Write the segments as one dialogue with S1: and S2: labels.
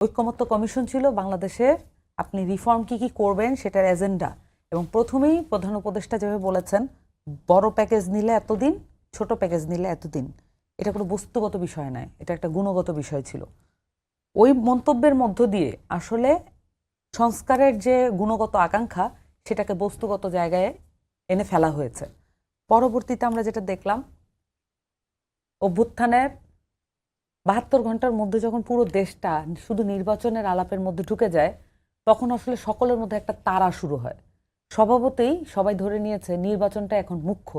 S1: ঐক্যমত্য কমিশন ছিল বাংলাদেশে আপনি রিফর্ম কি করবেন সেটার এজেন্ডা, এবং প্রথমেই প্রধান উপদেষ্টা যেভাবে বলেছেন বড় প্যাকেজ নিলে এতদিন, ছোট প্যাকেজ নিলে এতদিন। এটা কোনো বস্তুগত বিষয় নয়, এটা একটা গুণগত বিষয় ছিল। ওই মন্তব্যের মধ্য দিয়ে আসলে সংস্কারের যে গুণগত আকাঙ্ক্ষা সেটাকে বস্তুগত জায়গায় এনে ফেলা হয়েছে। পরবর্তীতে আমরা যেটা দেখলাম, অভ্যুত্থানের ৭২ ঘন্টার মধ্যে যখন পুরো দেশটা শুধু নির্বাচনের আলাপের মধ্যে ঢুকে যায়, তখন আসলে সকলের মধ্যে একটা তাড়া শুরু হয়। স্বভাবতই সবাই ধরে নিয়েছে নির্বাচনটা এখন মুখ্য।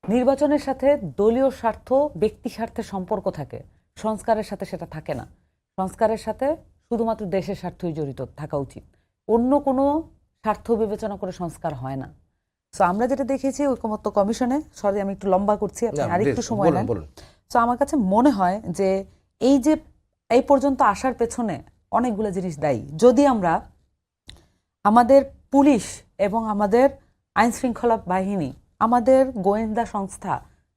S1: নির্বাচনের সাথে দলীয় স্বার্থ, ব্যক্তি স্বার্থের সম্পর্ক থাকে, সংস্কারের সাথে সেটা থাকে না। সংস্কারের সাথে শুধুমাত্র দেশের স্বার্থই জড়িত থাকা উচিত, অন্য কোনো স্বার্থ বিবেচনা করে সংস্কার হয় না। সো আমরা যেটা দেখেছি ঐকমত্য কমিশনে, সরি আমি একটু লম্বা করছি, আপনি আরেকটু সময় নেন। সো আমার কাছে মনে হয় যে এই পর্যন্ত আসার পেছনে অনেকগুলো জিনিস দায়ী। যদি আমরা আমাদের পুলিশ এবং আমাদের আইন শৃঙ্খলা বাহিনী, আমাদের গোয়েন্দা সংস্থা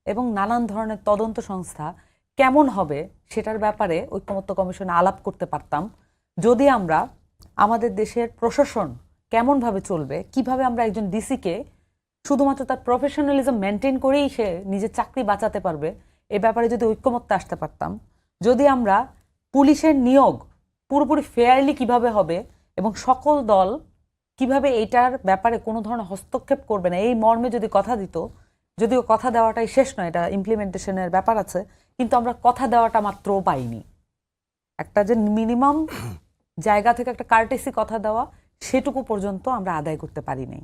S1: এবং নানান ধরনের তদন্ত সংস্থা কেমন হবে সেটার ব্যাপারে ঐকমত্য কমিশনে আলাপ করতে পারতাম, যদি আমরা আমাদের দেশের প্রশাসন কেমনভাবে চলবে, কিভাবে আমরা একজন ডিসিকে শুধুমাত্র তার প্রফেশনালিজম মেনটেন করেই সে নিজের চাকরি বাঁচাতে পারবে, এ ব্যাপারে যদি ঐক্যমত্যে আসতে পারতাম, যদি আমরা পুলিশের নিয়োগ পুরোপুরি ফেয়ারলি কিভাবে হবে এবং সকল দল কিভাবে এইটার ব্যাপারে কোনো ধরনের হস্তক্ষেপ করবে না এই মর্মে যদি কথা দিত, যদিও কথা দেওয়াটাই শেষ নয়, এটা ইমপ্লিমেন্টেশনের ব্যাপার আছে, কিন্তু আমরা কথা দেওয়াটা মাত্রও পাইনি। একটা যে মিনিমাম জায়গা থেকে একটা কার্টেসি কথা দেওয়া, সেটুকু পর্যন্ত আমরা আদায় করতে পারি নাই।